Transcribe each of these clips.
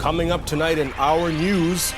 Coming up tonight in our news,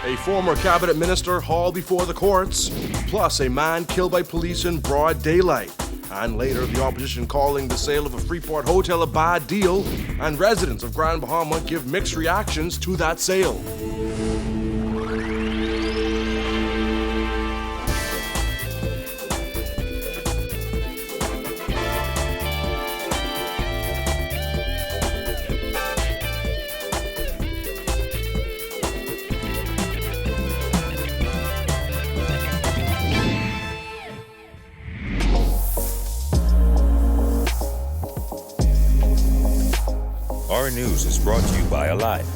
a former cabinet minister hauled before the courts, plus a man killed by police in broad daylight. And later, the opposition calling the sale of a Freeport hotel a bad deal, and residents of Grand Bahama give mixed reactions to that sale. Our news is brought to you by Alive.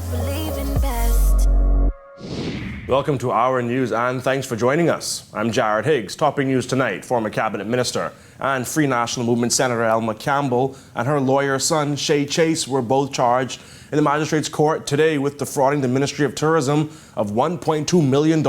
Welcome to Our News and thanks for joining us. I'm Jared Higgs. Topping news tonight, former cabinet minister and Free National Movement Senator ELMA Campbell and her lawyer son Shay Chase were both charged in the magistrate's court today with defrauding the Ministry of Tourism of $1.2 million.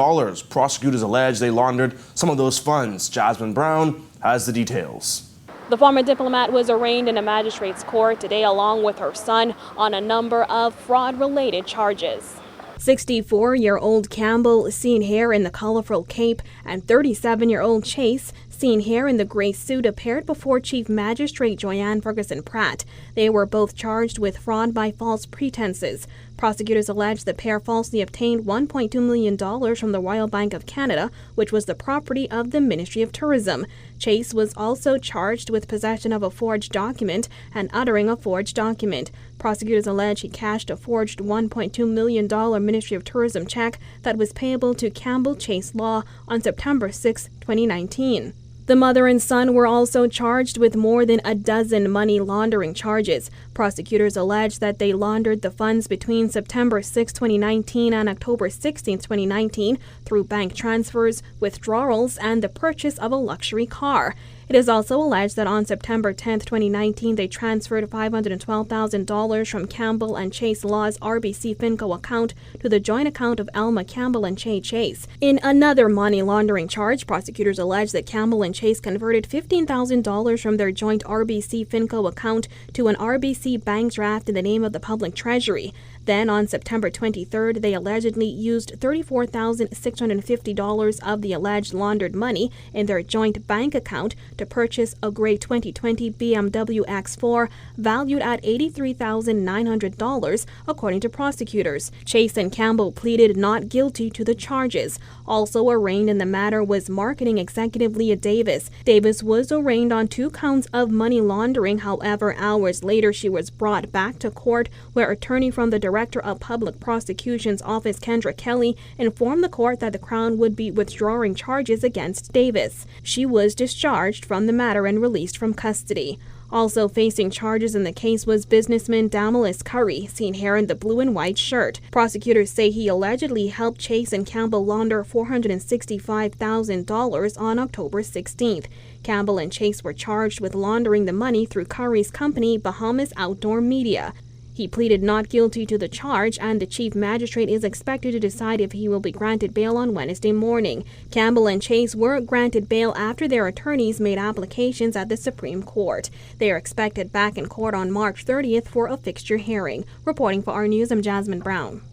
Prosecutors allege they laundered some of those funds. Jasmine Brown has the details. The former diplomat was arraigned in a magistrate's court today along with her son on a number of fraud-related charges. 64-year-old Campbell, seen here in the colorful cape, and 37-year-old Chase, seen here in the gray suit, appeared before Chief Magistrate Joyanne Ferguson Pratt. They were both charged with fraud by false pretenses. Prosecutors allege the pair falsely obtained $1.2 million from the Royal Bank of Canada, which was the property of the Ministry of Tourism. Chase was also charged with possession of a forged document and uttering a forged document. Prosecutors allege he cashed a forged $1.2 million Ministry of Tourism check that was payable to Campbell Chase Law on September 6, 2019. The mother and son were also charged with more than a dozen money laundering charges. Prosecutors allege that they laundered the funds between September 6, 2019 and October 16, 2019 through bank transfers, withdrawals, and the purchase of a luxury car. It is also alleged that on September 10, 2019, they transferred $512,000 from Campbell and Chase Law's RBC Finco account to the joint account of ELMA Campbell and Shay Chase. In another money laundering charge, prosecutors allege that Campbell and Chase converted $15,000 from their joint RBC Finco account to an RBC bank draft in the name of the public treasury. Then, on September 23rd, they allegedly used $34,650 of the alleged laundered money in their joint bank account to purchase a gray 2020 BMW X4 valued at $83,900, according to prosecutors. Chase and Campbell pleaded not guilty to the charges. Also arraigned in the matter was marketing executive Leah Davis. Davis was arraigned on 2 counts of money laundering. However, hours later, she was brought back to court where attorney from the Director of Public Prosecution's Office, Kendra Kelly, informed the court that the Crown would be withdrawing charges against Davis. She was discharged from the matter and released from custody. Also facing charges in the case was businessman Damalis Curry, seen here in the blue and white shirt. Prosecutors say he allegedly helped Chase and Campbell launder $465,000 on October 16th. Campbell and Chase were charged with laundering the money through Curry's company, Bahamas Outdoor Media. He pleaded not guilty to the charge, and the chief magistrate is expected to decide if he will be granted bail on Wednesday morning. Campbell and Chase were granted bail after their attorneys made applications at the Supreme Court. They are expected back in court on March 30th for a fixture hearing. Reporting for Our News, I'm Jasmine Brown.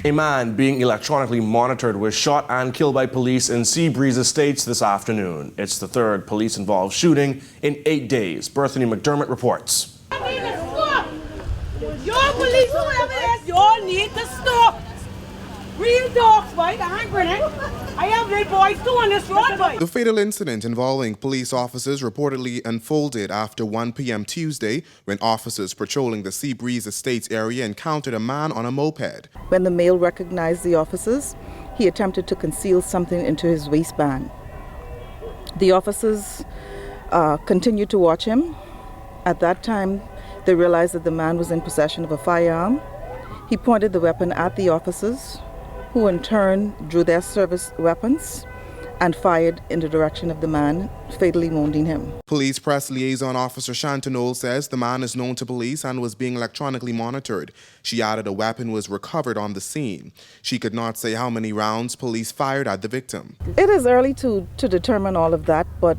A man being electronically monitored was shot and killed by police in SEABREEZE Estates this afternoon. It's the third police-involved shooting in 8 days. Bethany McDermott reports. Your police, whoever it is, y'all need to stop. Real dogs, boy, I have little boys too on this road, boy. The fatal incident involving police officers reportedly unfolded after 1 p.m. Tuesday when officers patrolling the SEABREEZE Estates area encountered a man on a moped. When the male recognized the officers, he attempted to conceal something into his waistband. The officers continued to watch him. At that time, they realized that the man was in possession of a firearm. He pointed the weapon at the officers, who in turn drew their service weapons and fired in the direction of the man, fatally wounding him. Police press liaison officer Shanta Knowles says the man is known to police and was being electronically monitored. She added a weapon was recovered on the scene. She could not say how many rounds police fired at the victim. It is early to determine all of that, but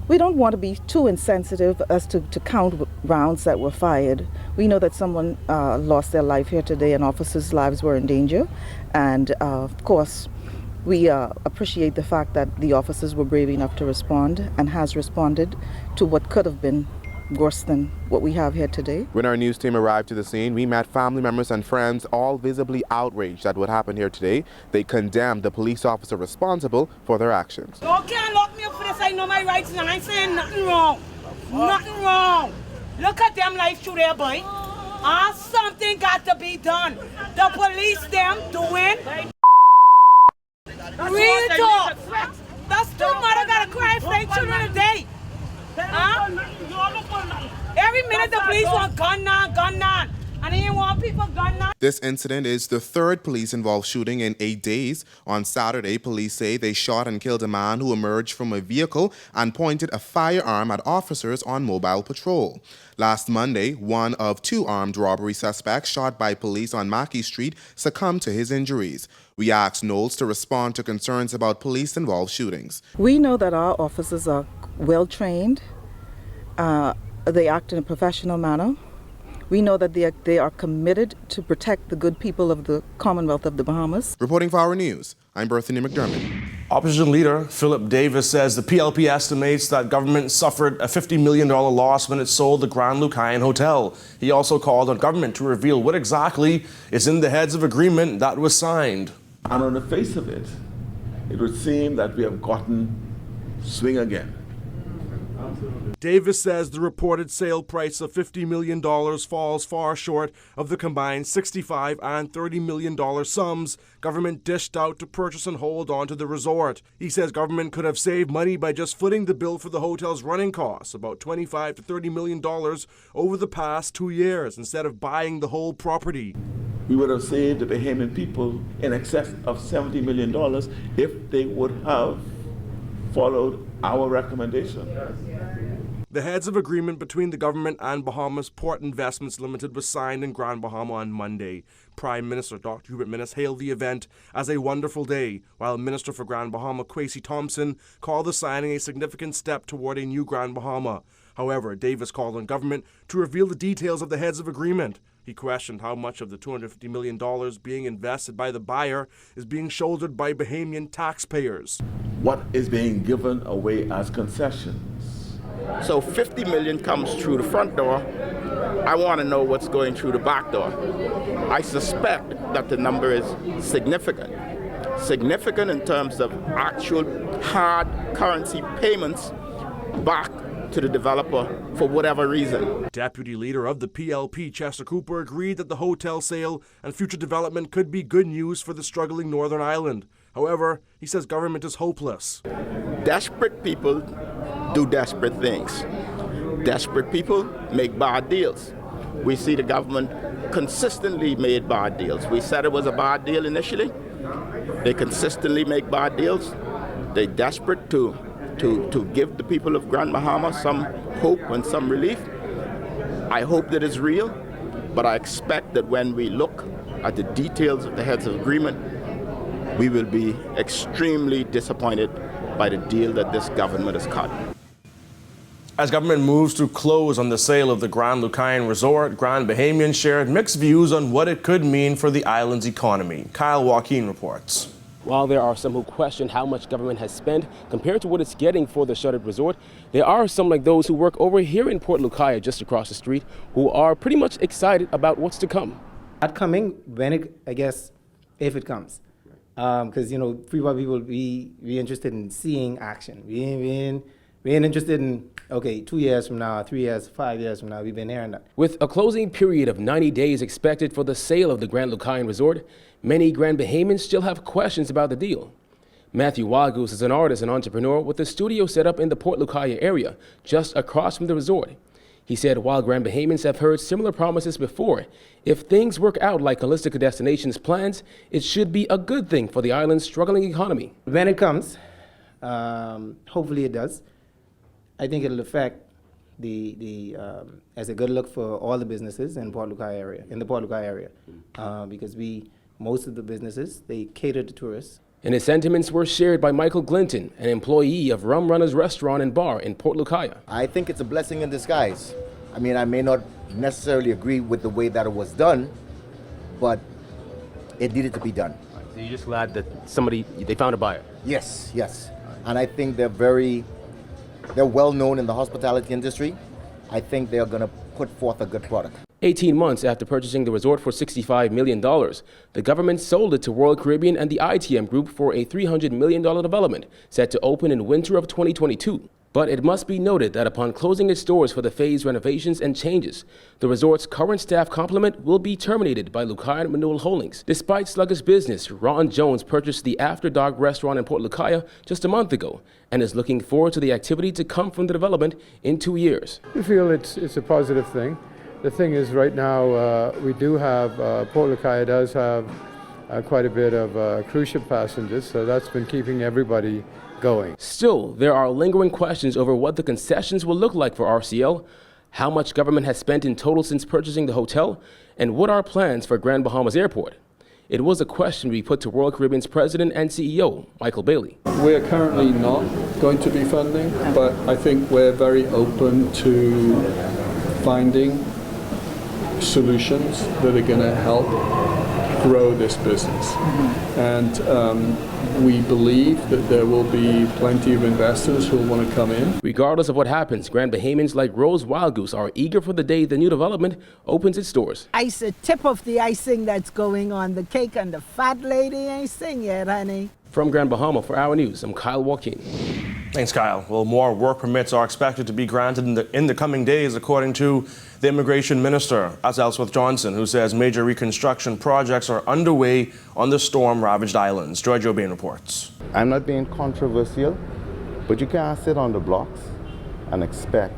We don't want to be too insensitive as to count rounds that were fired. We know that someone lost their life here today and officers' lives were in danger. And of course, we appreciate the fact that the officers were brave enough to respond and has responded to what could have been worse than what we have here today. When our news team arrived to the scene, we met family members and friends, all visibly outraged at what happened here today. They condemned the police officer responsible for their actions. You can't lock me up for this. I know my rights and I ain't saying nothing wrong. Nothing wrong. Look at them life through there, boy. Something got to be done. The police them doing. Real talk. That's too much. I gotta cry for their children today. Every minute the police want gun on, and they want people gun on. This incident is the third police-involved shooting in 8 days. On Saturday, police say they shot and killed a man who emerged from a vehicle and pointed a firearm at officers on mobile patrol. Last Monday, one of 2 armed robbery suspects shot by police on Mackey Street succumbed to his injuries. We asked KNOWLES to respond to concerns about police-involved shootings. We know that our officers are well trained. They act in a professional manner. We know that they are committed to protect the good people of the Commonwealth of the Bahamas. Reporting for Our News, I'm Berthany McDermott. Opposition leader Philip Davis says the PLP estimates that government suffered a $50 million loss when it sold the Grand Lucayan Hotel. He also called on government to reveal what exactly is in the heads of agreement that was signed. And on the face of it, it would seem that we have gotten swing again. Davis says the reported sale price of $50 million falls far short of the combined $65 and $30 million sums government dished out to purchase and hold on to the resort. He says government could have saved money by just footing the bill for the hotel's running costs, about $25 to $30 million over the past 2 years, instead of buying the whole property. We would have saved the Bahamian people in excess of $70 million if they would have followed our recommendation. The heads of agreement between the government and Bahamas Port Investments Limited was signed in Grand Bahama on Monday. Prime Minister Dr. Hubert Minnis hailed the event as a wonderful day, while Minister for Grand Bahama KWASI THOMPSON called the signing a significant step toward a new Grand Bahama. However, Davis called on government to reveal the details of the heads of agreement. He questioned how much of the $250 million being invested by the buyer is being shouldered by Bahamian taxpayers. What is being given away as concessions? So 50 million comes through the front door. I want to know what's going through the back door. I suspect that the number is significant. Significant in terms of actual hard currency payments back to the developer for whatever reason. Deputy leader of the PLP, Chester Cooper, agreed that the hotel sale and future development could be good news for the struggling Northern Ireland. However, he says government is hopeless. Desperate people do desperate things. Desperate people make bad deals. We see the government consistently made bad deals. We said it was a bad deal initially. They consistently make bad deals. They're desperate to give the people of Grand Bahama some hope and some relief. I hope that it's real, but I expect that when we look at the details of the heads of agreement, we will be extremely disappointed by the deal that this government has cut. As government moves to close on the sale of the Grand Lucayan Resort, Grand Bahamians shared mixed views on what it could mean for the island's economy. Kyle Joaquin reports. While there are some who question how much government has spent compared to what it's getting for the shuttered resort, there are some like those who work over here in Port Lucaia, just across the street, who are pretty much excited about what's to come. Not coming when it, I guess, if it comes. Because, you know, free people will be interested in seeing action. We ain't interested in, okay, 2 years from now, 3 years, 5 years from now, we've been hearing that. With a closing period of 90 days expected for the sale of the Grand Lucayan Resort, many Grand Bahamians still have questions about the deal. Matthew WILDGOOSE is an artist and entrepreneur with a studio set up in the Port Lucaia area, just across from the resort. He said while Grand Bahamians have heard similar promises before, if things work out like Holistic Destinations plans, it should be a good thing for the island's struggling economy. When it comes, hopefully it does. I think it'll affect as a good look for all the businesses in Port Lucaia area, because most of the businesses, they cater to tourists. And his sentiments were shared by Michael Glinton, an employee of Rum Runner's Restaurant and Bar in Port Lucaya. I think it's a blessing in disguise. I mean, I may not necessarily agree with the way that it was done, but it needed to be done. So you're just glad that they found a buyer? Yes, yes. And I think they're well known in the hospitality industry. I think they're going to put forth a good product. 18 months after purchasing the resort for $65 million, the government sold it to Royal Caribbean and the ITM Group for a $300 million development set to open in winter of 2022. But it must be noted that upon closing its doors for the phased renovations and changes, the resort's current staff complement will be terminated by Lucayan Manul Holdings. Despite sluggish business, Ron Jones purchased the After Dark restaurant in Port Lucaya just a month ago and is looking forward to the activity to come from the development in 2 years. We feel it's a positive thing. The thing is, right now, we do have, Port Lucaya does have quite a bit of cruise ship passengers, so that's been keeping everybody going. Still, there are lingering questions over what the concessions will look like for RCL, how much government has spent in total since purchasing the hotel, and what are plans for Grand Bahamas Airport. It was a question we put to Royal Caribbean's president and CEO, Michael Bayley. We're currently not going to be funding, but I think we're very open to finding solutions that are going to help grow this business. And we believe that there will be plenty of investors who will want to come in. Regardless of what happens, Grand Bahamians like Rose WILDGOOSE are eager for the day the new development opens its doors. Ice, a tip of the icing that's going on the cake, and the fat lady ain't sing yet, honey. From Grand Bahama for Our News, I'm Kyle Joaquin. Thanks, Kyle. Well, more work permits are expected to be granted in the coming days, according to the Immigration Minister, Ellsworth Johnson, who says major reconstruction projects are underway on the storm-ravaged islands. George O'Bain reports. I'm not being controversial, but you can't sit on the blocks and expect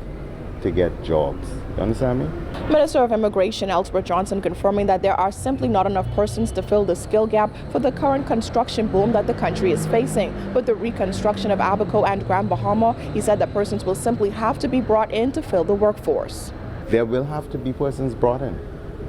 to get jobs. You understand me? Minister of Immigration Ellsworth Johnson confirming that there are simply not enough persons to fill the skill gap for the current construction boom that the country is facing. With the reconstruction of Abaco and Grand Bahama, he said that persons will simply have to be brought in to fill the workforce. There will have to be persons brought in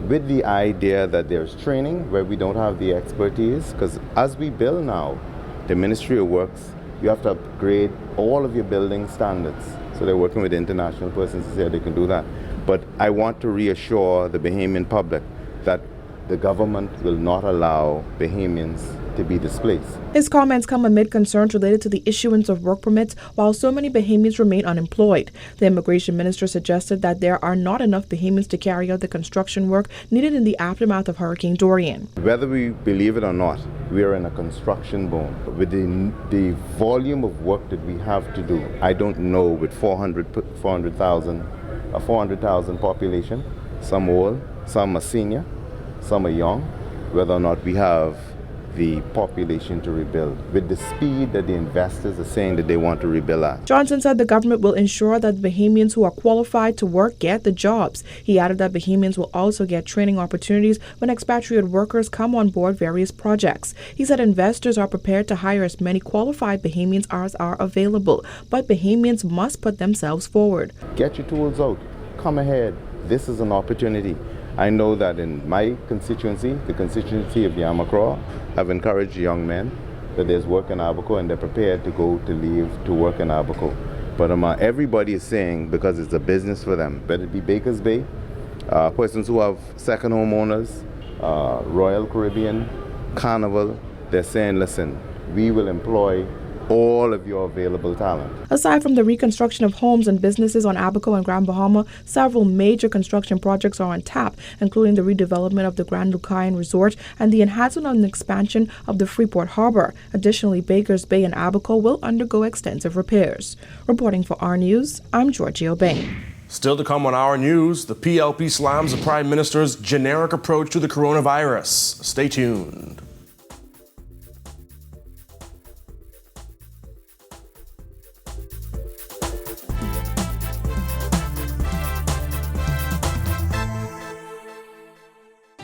with the idea that there's training where we don't have the expertise, because as we build now, the Ministry of Works, you have to upgrade all of your building standards. So they're working with international persons to say they can do that. But I want to reassure the Bahamian public that the government will not allow Bahamians to be displaced. His comments come amid concerns related to the issuance of work permits while so many Bahamians remain unemployed. The immigration minister suggested that there are not enough Bahamians to carry out the construction work needed in the aftermath of Hurricane Dorian. Whether we believe it or not, we are in a construction boom. With the volume of work that we have to do, I don't know with 400,000 population, some old, some are senior, some are young, whether or not we have the population to rebuild with the speed that the investors are saying that they want to rebuild at. Johnson said the government will ensure that Bahamians who are qualified to work get the jobs. He added that Bahamians will also get training opportunities when expatriate workers come on board various projects. He said investors are prepared to hire as many qualified Bahamians as are available, but Bahamians must put themselves forward. Get your tools out. Come ahead. This is an opportunity. I know that in my constituency, the constituency of Yamacraw, have encouraged young men that there's work in Abaco and they're prepared to go to leave to work in Abaco. But everybody is saying, because it's a business for them, whether it be Bakers Bay, persons who have second homeowners, Royal Caribbean, Carnival, they're saying, listen, we will employ all of your available talent. Aside from the reconstruction of homes and businesses on Abaco and Grand Bahama, several major construction projects are on tap, including the redevelopment of the Grand Lucayan Resort and the enhancement and expansion of the Freeport Harbor. Additionally, Bakers Bay and Abaco will undergo extensive repairs. Reporting for Our News, I'm Georgie O'Bain. Still to come on Our News, the PLP slams the Prime Minister's generic approach to the coronavirus. Stay tuned.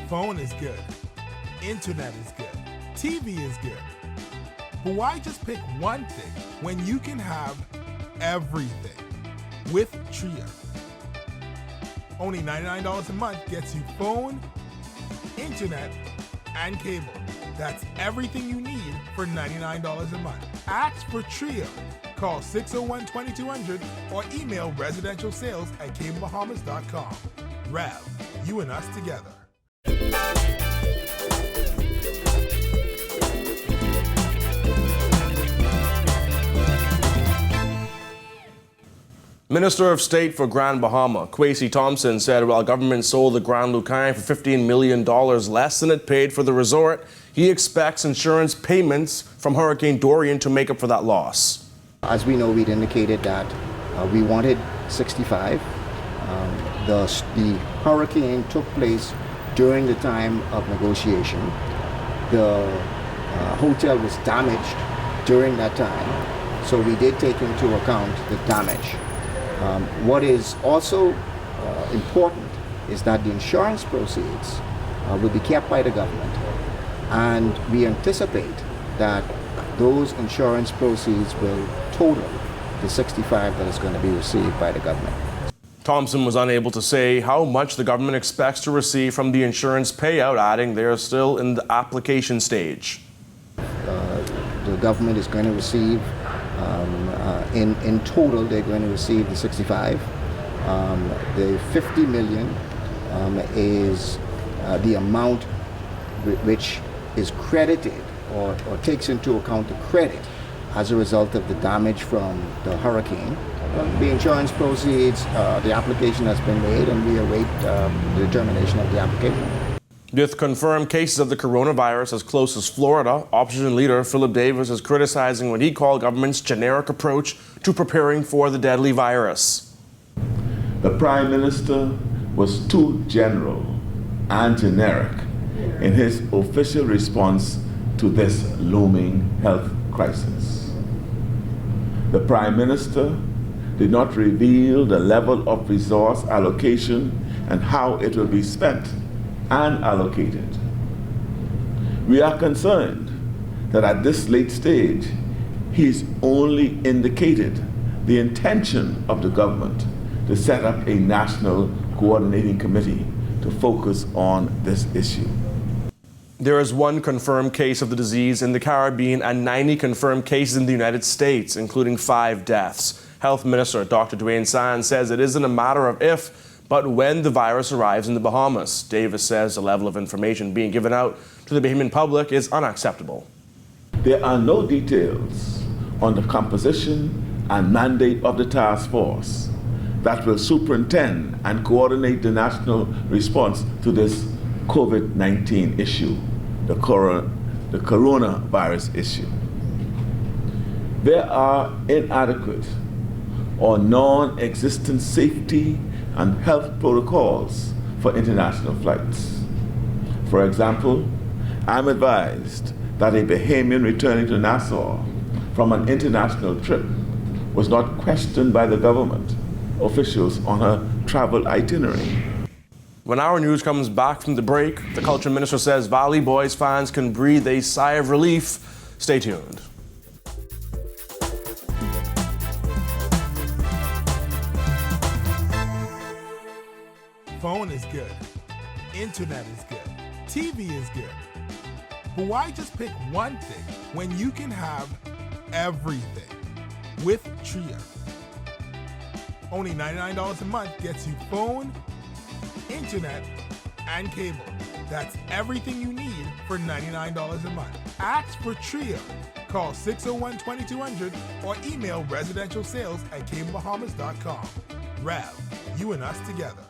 Phone is good. Internet is good. TV is good. But why just pick one thing when you can have everything with Tria? Only $99 a month gets you phone, internet, and cable. That's everything you need for $99 a month. Ask for TRIO. Call 601-2200 or email residentialsales@CAMPBELL.com. Rev, you and us together. Minister of State for Grand Bahama, KWASI Thompson, said while government sold the Grand Lucaine for $15 million less than it paid for the resort, he expects insurance payments from Hurricane Dorian to make up for that loss. As we know, we'd indicated that we wanted 65. The hurricane took place during the time of negotiation. The hotel was damaged during that time, so we did take into account the damage. What is also important is that the insurance proceeds will be kept by the government, and we anticipate that those insurance proceeds will total the 65 that is going to be received by the government. Thompson was unable to say how much the government expects to receive from the insurance payout, adding they are still in the application stage. The government is going to receive in total, they're going to receive the 65. The 50 million is the amount which is credited or takes into account the credit as a result of the damage from the hurricane. The insurance proceeds, the application has been made, and we await the determination of the application. With confirmed cases of the coronavirus as close as Florida, opposition leader Philip Davis is criticizing what he called government's generic approach to preparing for the deadly virus. The Prime Minister was too general and generic in his official response to this looming health crisis. The Prime Minister did not reveal the level of resource allocation and how it will be spent and allocated. We are concerned that at this late stage, he's only indicated the intention of the government to set up a national coordinating committee to focus on this issue. There is one confirmed case of the disease in the Caribbean and 90 confirmed cases in the United States, including 5 deaths. Health Minister Dr. Dwayne Sands says it isn't a matter of if, but when the virus arrives in the Bahamas. Davis says the level of information being given out to the Bahamian public is unacceptable. There are no details on the composition and mandate of the task force that will superintend and coordinate the national response to this COVID-19 issue, the coronavirus issue. There are inadequate or non-existent safety and health protocols for international flights. For example, I'm advised that a Bahamian returning to Nassau from an international trip was not questioned by the government officials on her travel itinerary. When our news comes back from the break, the Culture Minister says Valley Boys fans can breathe a sigh of relief. Stay tuned. Phone is good. Internet is good. TV is good. But why just pick one thing when you can have everything with TRIO? Only $99 a month gets you phone, internet, and cable. That's everything you need for $99 a month. Ask for TRIO. Call 601-2200 or email residentialsales@CAMPBELL.com. Rev, you and us together.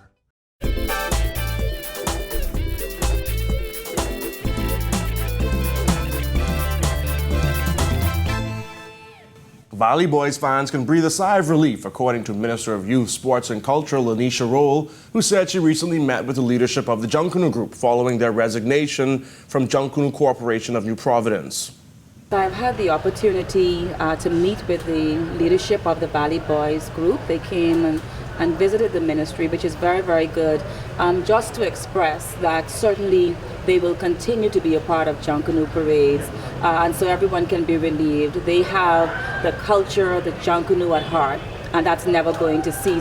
Valley Boys fans can breathe a sigh of relief, according to Minister of Youth, Sports and Culture, ROLLE, who said she recently met with the leadership of the Junkanoo Group following their resignation from Junkanoo Corporation of New Providence. I've had the opportunity to meet with the leadership of the Valley Boys Group. They came and visited the ministry, which is very, very good, just to express that certainly they will continue to be a part of Junkanoo parades, and so everyone can be relieved. They have the culture, the Junkanoo at heart, and that's never going to cease.